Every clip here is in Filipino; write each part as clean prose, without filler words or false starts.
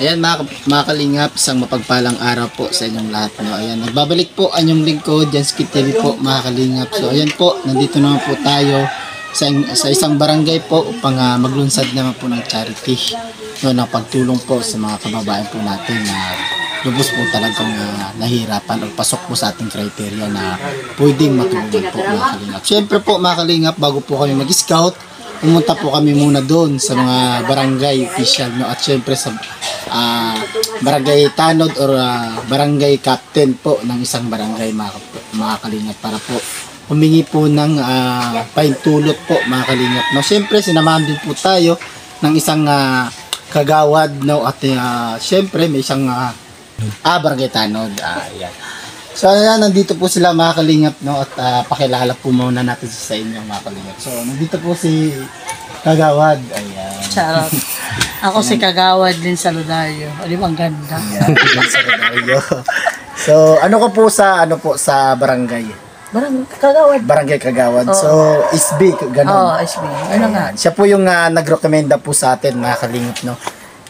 Ayan mga kalingap, isang mapagpalang araw po sa inyong lahat. No? Ayan, nagbabalik po ang inyong lingkod, Janski TV po mga kalingap. So ayan po, nandito naman po tayo sa isang barangay po upang maglunsad naman po ng charity. No, ng pagtulong po sa mga kababayan po natin na lubos po talagang nahirapan o pasok po sa ating criteria na pwedeng matulungan po mga kalingap. Siyempre po mga kalingap, bago po kami mag-scout, pumunta po kami muna doon sa mga barangay official, no? At syempre sa barangay tanod or barangay captain po ng isang barangay mga kalingap para po humingi po ng paintulot po mga kalingap. No? Syempre sinamahan din po tayo ng isang kagawad, no? At syempre may isang barangay tanod. Ayan. So ayan, nandito po sila mga kalingap, no? At pakilala po muna natin sa inyo mga kalingap. So nandito po si Kagawad. Ayan. Charot. Ako si Kagawad din sa Ludario. Di ba ang ganda? Ayan, sa Rodario. So ano ko po sa barangay? Kagawad. Barangay Kagawad. Oh. So SB ganun. SB. Ano nga? Siya po yung nagrekomenda po sa atin mga kalingap, no?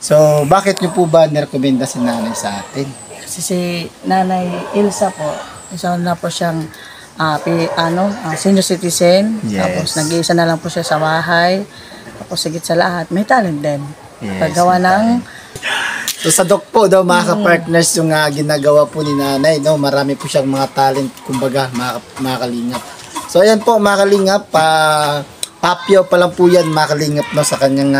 So bakit niyo po ba nirekomenda si nanay sa atin? Kasi si Nanay Ilsa po, isa na po siyang senior citizen. Yes. Tapos nag-iisa na lang po siya sa bahay. Tapos sigit sa lahat, may talent din. Yes, Paggawa ng... So sa doc po daw mga ka-partners yung ginagawa po ni nanay, no? Marami po siyang mga talent, kumbaga mga kalingap. So ayan po mga kalingap, papyo pa lang po yan mga kalingap, no? Sa kanyang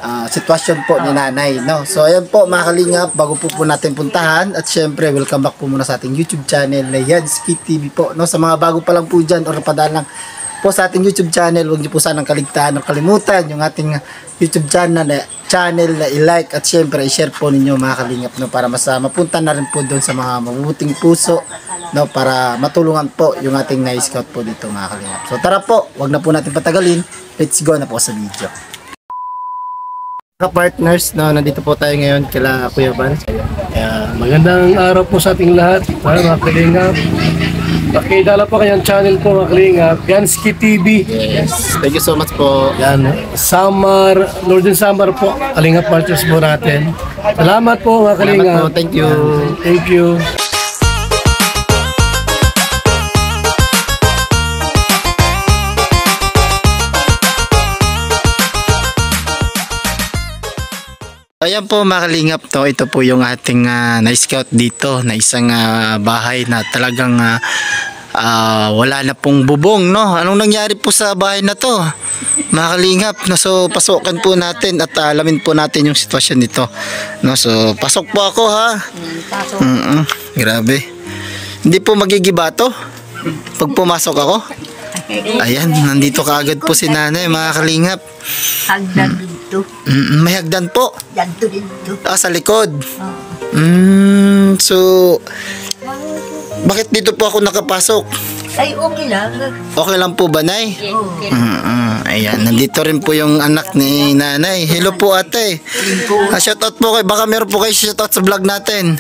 sitwasyon po ni nanay, no? So ayan po mga kalingap, bago po natin puntahan at syempre welcome back po muna sa ating YouTube channel na Janski TV po, no? Sa mga bago pa lang po dyan or padaan lang po sa ating YouTube channel, huwag niyo po sanang kaligtaan o kalimutan yung ating YouTube channel na i-like at syempre i-share po ninyo mga kalingap, no? Para mas mapunta na rin po doon sa mga mabubuting puso, no? Para matulungan po yung ating na-scout po dito mga kalingap. So tara po, huwag na po natin patagalin, let's go na po sa video. Partners, no, nandito po tayo ngayon kila Kuya Van. Magandang araw po sa ating lahat, mga kalingap. Pakidala po kanyang channel po mga kalingap, Janski TV. Yes, thank you so much po. Yan, Northern Summer po, kalingap partners po natin. Salamat po mga kalingap. Salamat po, thank you. Thank you. Ayan po mga kalingap, to, ito po yung ating na-scout dito na isang bahay na talagang wala na pong bubong, no? Anong nangyari po sa bahay na to mga kalingap? No? So pasukan po natin at alamin po natin yung sitwasyon nito, no? So pasok po ako ha. Pasok. Grabe, hindi po magigiba to pag pumasok ako. Ayan, nandito kaagad po si nanay mga kalingap. Hagdan dito. May hagdan po. Dito dito. Sa likod. So bakit dito po ako nakapasok? Ay, okay lang. Okay lang po ba, Nay? Ayan, nandito rin po yung anak ni nanay. Hello po ate. Shoutout po kayo. Baka meron po kayo shoutout sa vlog natin.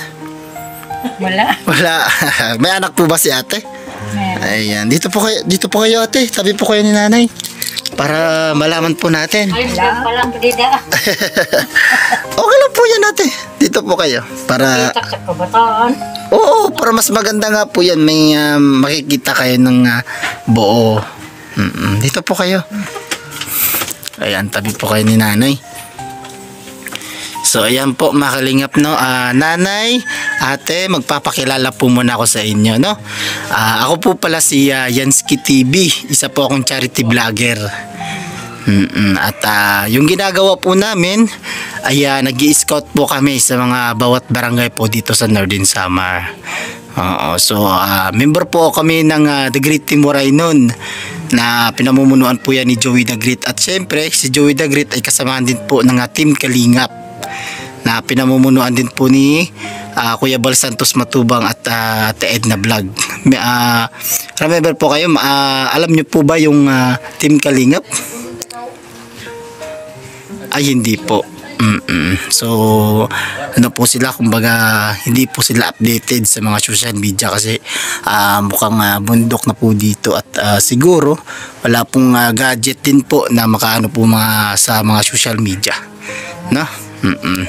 Wala. Wala. May anak po ba si ate? Ayan, dito po kayo ate. Tabi po kayo ni nanay. Para malaman po natin. Palang pidida. Okay lang po yan ate. Dito po kayo. Para Sa kabataan. oo, para mas maganda nga po yan. May makikita kayo ng buo. Dito po kayo. Ayan, tabi po kayo ni nanay. So ayan po mga kalingap, no? Nanay, ate, magpapakilala po muna ako sa inyo, no? Ako po pala si Janski TV. Isa po akong charity vlogger. At yung ginagawa po namin ay nag-i-scout po kami sa mga bawat barangay po dito sa Northern Samar. So member po kami ng The Great Team Waray nun, na pinamumunuan po yan ni Joey The Great. At syempre si Joey The Great ay kasamahan din po ng Team Kalingap na pinamumunuan din po ni Kuya Bal Santos Matubang at Ate Edna Vlog. Remember po kayo, alam nyo po ba yung Team Kalingap? Ay hindi po. So ano po sila, kumbaga hindi po sila updated sa mga social media kasi mukhang bundok na po dito at siguro wala pong gadget din po na makaano po sa mga social media, no? Mm-mm.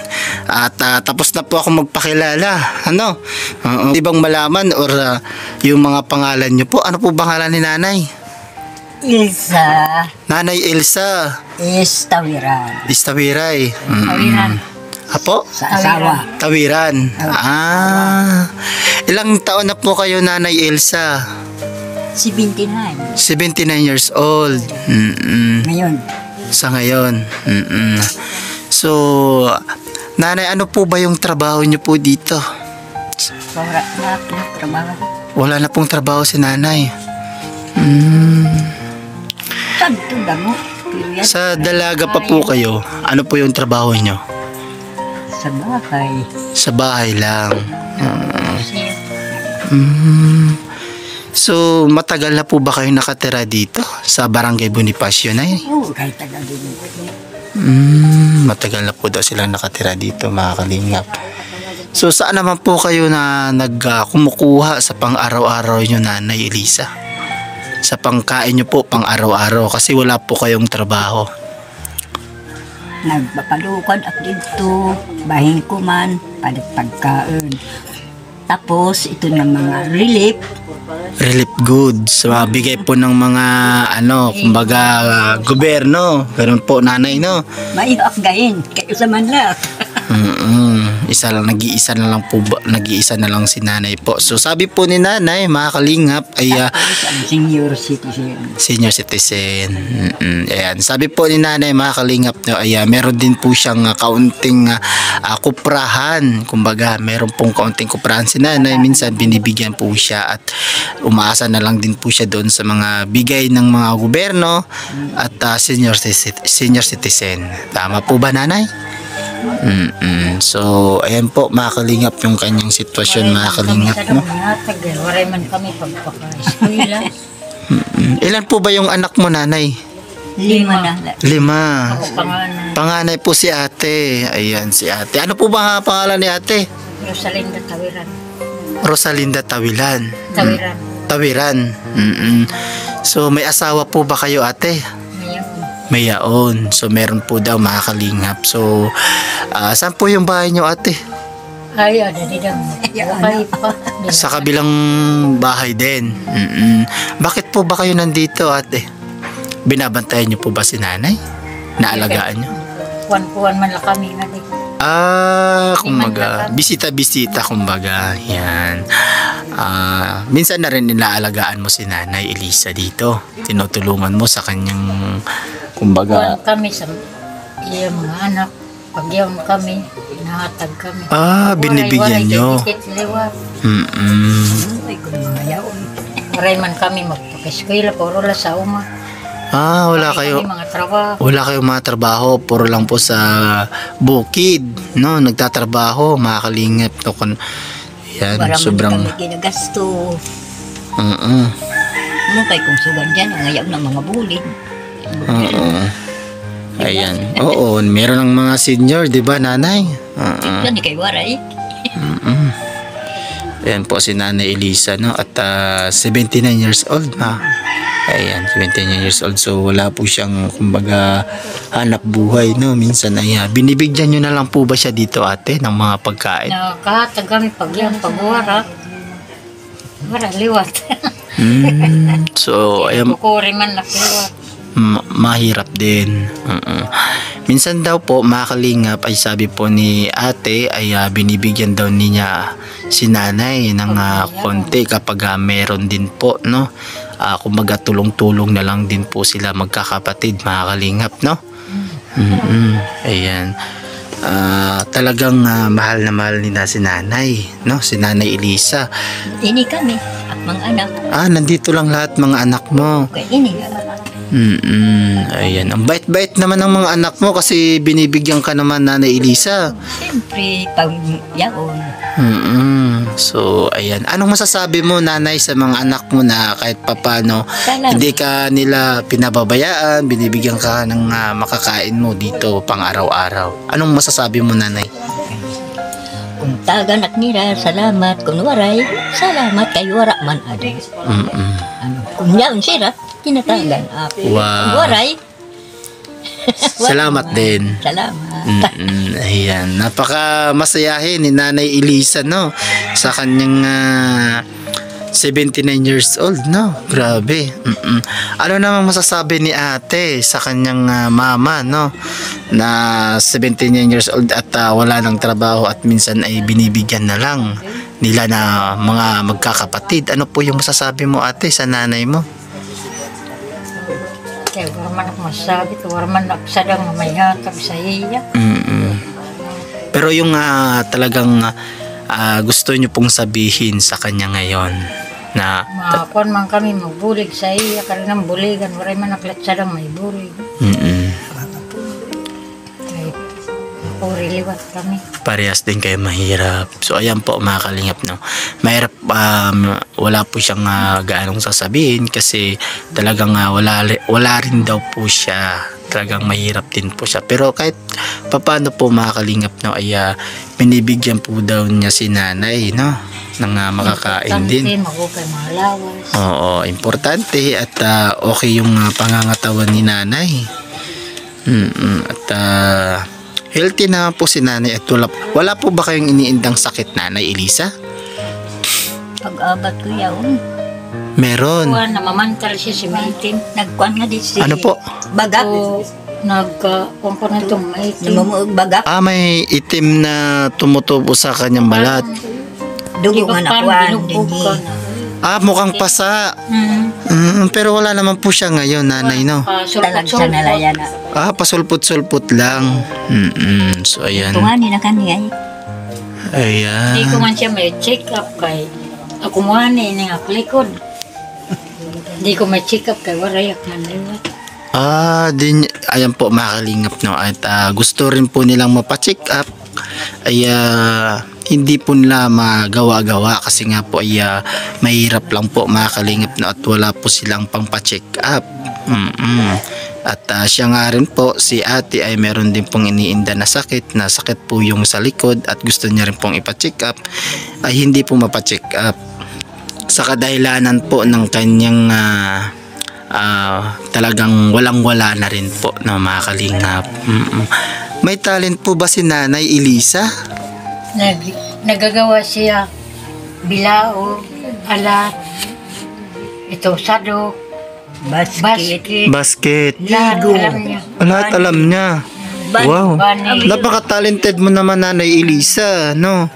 At tapos na po ako magpakilala. Ano? Di bang malaman or yung mga pangalan nyo po? Ano po pangalan ni nanay? Ilsa Nanay Elsa is tawiran. Istawiray. Tawiran. Apo? Sa asawa. Tawiran. Ilang taon na po kayo, Nanay Elsa? 79. 79 years old. Ngayon, Sa ngayon. So, nanay, ano po ba yung trabaho niyo po dito? wala na ako trabaho. Wala na pong trabaho si nanay. Santo damo. Pero yan, Sa dalaga pa po kayo, ano po yung trabaho niyo? sa bahay. Sa bahay lang. So, matagal na po ba kayo nakatira dito sa Barangay Bonifacio na Oo, kahit tagal din. Matagal na po daw silang nakatira dito, mga kalingap. So, saan naman po kayo na kumukuha sa pang-araw-araw nyo, Nanay Elisa? Sa pangkain nyo po, pang-araw-araw, kasi wala po kayong trabaho. Nagpapalukad ako dito. Bahin ko man. Palit pagkain. Tapos, ito na mga relief. Relief goods, mabigay po ng mga, kumbaga, gobyerno. Ganun po, Nanay, no? Maiak gayin. Kayo sa manla. Nag-iisa na lang si Nanay po. So, sabi po ni Nanay, mga kalingap, ay Senior citizen. senior citizen. Ayan. Sabi po ni Nanay, mga kalingap, no, ay meron din po siyang kaunting kuprahan. Kumbaga, meron pong kaunting kuprahan si Nanay. Minsan binibigyan po siya at umaasa na lang din po siya doon sa mga bigay ng mga gobyerno at senior citizen. Tama po ba, Nanay? So, ayan po, mga kalingap, yung kanyang sitwasyon, mga kalingap, no? Waray man kami pagpaka-eskwela. Ilan po ba yung anak mo, Nanay? 5 na. 5. Ako pangalan. Panganay po si ate. Ayan, si ate. Ano po ba ang pangalan ni ate? Rosalinda Tawiran. Rosalinda Tawilan. Tawiran. Tawiran. So, may asawa po ba kayo, ate? Ngayon. Mayaon. So, meron po daw, mga kalingap. So, saan po yung bahay nyo, ate? Ay, ada di daw. Bukay pa. Sa kabilang bahay din. Bakit po ba kayo nandito, ate? Binabantayan nyo po ba si nanay? Naalagaan nyo? Kuwan-kuwan man lang kami na di. Kumbaga, bisita-bisita, kumbaga. Yan. Minsan na rin inaalagaan mo si Nanay Elisa dito. Tinutulungan mo sa kanyang, kumbaga, Kuwan kami sa iyang mga anak. Pagyaw kami, nahatag kami. binibigyan nyo. Ay, kung mga yaon. Waray man kami magpaka-eskwela. Puro la sa uma. Wala kayo. Kami mga trabaho. Wala kayong mga trabaho, puro lang po sa bukid, no? Nagtatrabaho, mga kalingap. No? Yan, Para sobrang... kami ginagasto. Oo. Ano kay kung sugan dyan, ang ayaw ng mga bulid. Oo. Ayan. Oo, meron ng mga senior, di ba, Nanay? Oo. Yan, kay Waray. Ayan po si Nanay Elisa, no? At 79 years old na. Ayan, 79 years old. So, wala po siyang, kumbaga, hanap buhay, no? Minsan ay binibigyan nyo na lang po ba siya dito, ate, ng mga pagkain? Nakahatag kami pagyaw, pagwara. Wara, liwat. So, ayan, Kukuri man nakliwat. mahirap din. Minsan daw po, mga kalingap, ay sabi po ni ate, ay binibigyan daw niya si nanay ng konti kapag meron din po, no? Kumbaga tulong-tulong na lang din po sila magkakapatid, mga kalingap, no? Ayan. Talagang mahal na mahal nila si nanay, no? Si Nanay Elisa. Ini kami, at mga anak. Nandito lang lahat mga anak mo. Kaya ini nga. Ayan. Ang bait-bait naman ng mga anak mo kasi binibigyan ka naman, Nanay Elisa. Siyempre, pag yaon. So, ayan. Anong masasabi mo, Nanay, sa mga anak mo na kahit papano Salamat. hindi ka nila pinababayaan, binibigyan ka ng makakain mo dito pang araw-araw? Anong masasabi mo, Nanay? Kung tagan at nila, salamat. Kung waray, salamat kay wara man ade. Kung yaon sila, kinatagan ako. Wow. Kung waray, Salamat din. Salamat. Ayan, napaka masayahin ni Nanay Elisa, no, sa kanyang 79 years old, no, grabe. Ano namang masasabi ni ate sa kanyang mama, no, na 79 years old at wala ng trabaho at minsan ay binibigyan na lang nila na mga magkakapatid? Ano po yung masasabi mo, ate, sa nanay mo? Kaya wala man ako masasabi, wala man ako sadang may hatag sa iya. Pero yung talagang gusto nyo pong sabihin sa kanya ngayon na Makakuan man kami magbulig sa iya, karinang buligan, wala man aklat sadang may bulig. Kaya puri liwat kami. parehas din kayo mahirap. So ayan po mga kalingap, no, mahirap, wala po siyang gaanong sasabihin kasi talagang wala rin daw po siya, talagang mahirap din po siya. Pero kahit papaano po mga kalingap, no, ay binibigyan po daw niya si nanay, no, ng makakain din. Magukay mga lawas. Oo, importante at okay yung pangangatawan ni nanay. At healthy na po si nanay at wala po ba kayong iniindang sakit, Nanay Elisa? Pag-abat ko yaon. Meron. Kuan, namamantal siya si Maitim. Nagkuhan nga di si... Ano po? Bagak. So, nagkuhan ko na itong Maitim. Namumuog bagak. May itim na tumutubo sa kanyang balat. Dugo nga nakuhan. Binugbog ka na. Mukhang pasa. Pero wala naman po siya ngayon, nanay, no? Talag sa nalayan na. Pasulput-sulput lang. So ayan. Tungani na kaniya. Ayan. Hindi ko man siya may check up kay ako mo ni nga likod. Hindi ko may check up kay warayak man liwat. Ayan po mga kalingap, no? At gusto rin po nilang mapacheck up. Ay hindi po nila magawa-gawa kasi nga po ay mahirap lang po mga kalingap, no? At wala po silang pang-check up. At siya nga rin po, si ate ay meron din pong iniinda na sakit po yung sa likod at gusto niya rin pong ipa-check up, ay hindi po mapa-check up sa kadahilanan po ng kanyang talagang walang-wala na rin po na mga kalingap. May talent po ba si Nanay Elisa? Nagagawa siya bilao, alat, ito sado, Basket. lahat alam niya. Lahat alam niya. Wow. Bani. Napaka-talented mo naman, Nanay Elisa, no?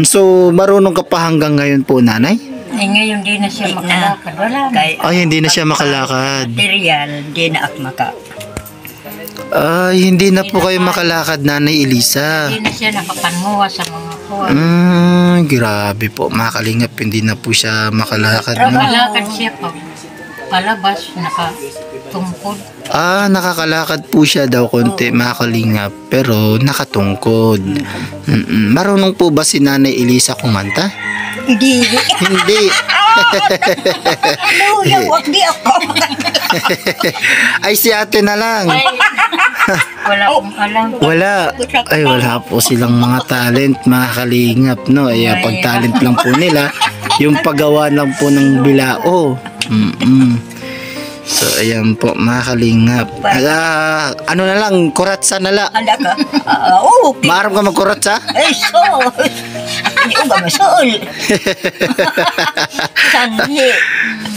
So, marunong ka pa hanggang ngayon po, Nanay? Ngayon di na siya makalakad. Wala na. Ay, hindi na siya makalakad. Material, di na ak maka. Ay, hindi na po kayo makalakad, Nanay Elisa. Di na siya nakapanguha sa mga kuha. Grabe po, mga kalingap, hindi na po siya makalakad. Pero No? malakad siya pag palabas, nakatungkod. Nakakalakad po siya daw konti, mga kalingap, pero nakatungkod. Marunong po ba si Nanay Elisa kumanta? Hindi. Hindi. Ano, wag di ako. Ay, si ate na lang. Ay, wala akong alam. Wala. Ay, wala po silang mga talent, mga kalingap, no? Ay, pag talent lang po nila, yung paggawa lang po ng bilao. So, ayan po, mga kalingap. Ano na lang, kuratsa na lang. Hala ka. Oo. Maarap ka magkuratsa? Ay, so. Hindi ko ba masul? Sanhi.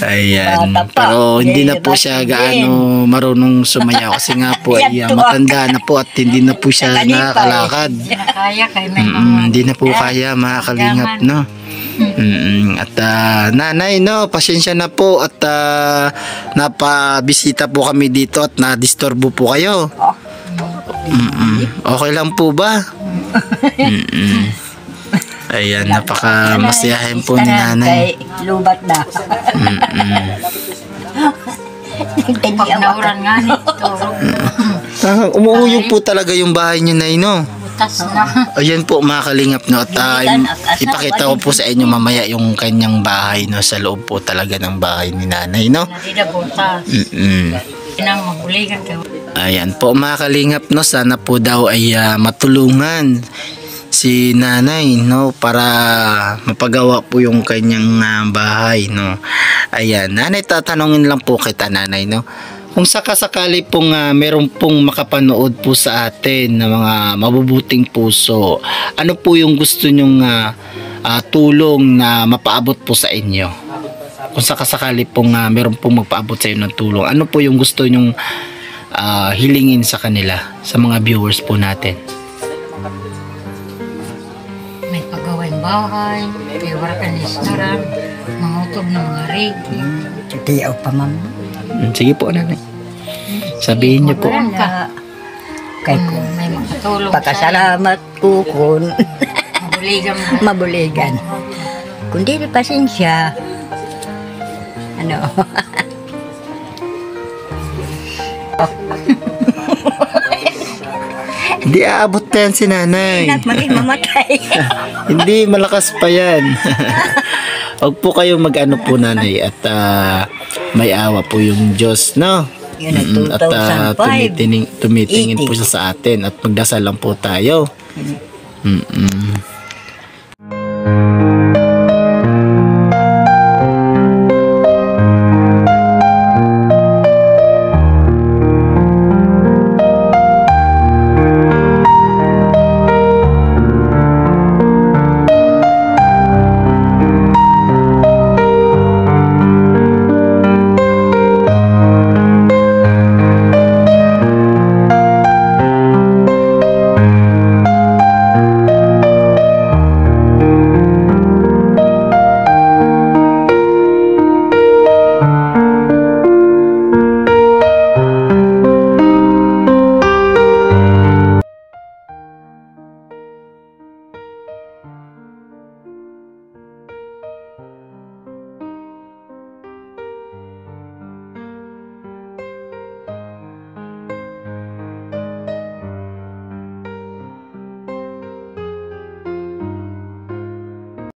Ayan. Bata pa. Pero hindi na po siya gaano marunong sumayaw kasi nga po ay matanda na po at hindi na po siya nakakalakad. Kaya kay may mga Hindi na po kaya, mga kalingap, no? At nanay, no, pasensya na po at napabisita po kami dito at na-disturbo po kayo. Okay lang po ba? Ayan, napaka masayahin po ni nanay. Kay lubat na. pag nauran nga nito, Umuuyog po talaga yung bahay niyo, Nay, no? butas na. Ayan po, mga kalingap, no? At ipakita ko po sa inyo mamaya yung kanyang bahay, no? Sa loob po talaga ng bahay ni nanay, no? Nadida butas. Inang mabuligan kayo. Ayan po, mga kalingap, no? Sana po daw ay matulungan si nanay, no, para mapagawa po yung kanyang bahay, no. Ayan, nanay, tatanungin lang po kita, nanay, no, Kung sakasakali pong meron pong makapanood po sa atin na mga mabubuting puso, ano po yung gusto nyong tulong na mapaabot po sa inyo? Kung sakasakali pong meron pong magpaabot sa inyo ng tulong, ano po yung gusto nyong hilingin sa kanila, sa mga viewers po natin? May pagawin bahay, may warakan restaurant, mangutob ng mga regi. Tiyaw pa, ma'am. Sige po, nanay. Sabihin niyo po. Ka. Kay ko. May makatulong Pakasalamat ko kun Mabuligan mo. mabuligan. Kundi na pasensya. Ano? Hindi aabot pa yan si nanay. At mamatay. Hindi, malakas pa yan. Huwag po kayo mag-ano po, nanay, at may awa po yung Diyos, no? Yun ang At 2005. tumitingin po 80. siya sa atin at magdasal lang po tayo. Mm-mm.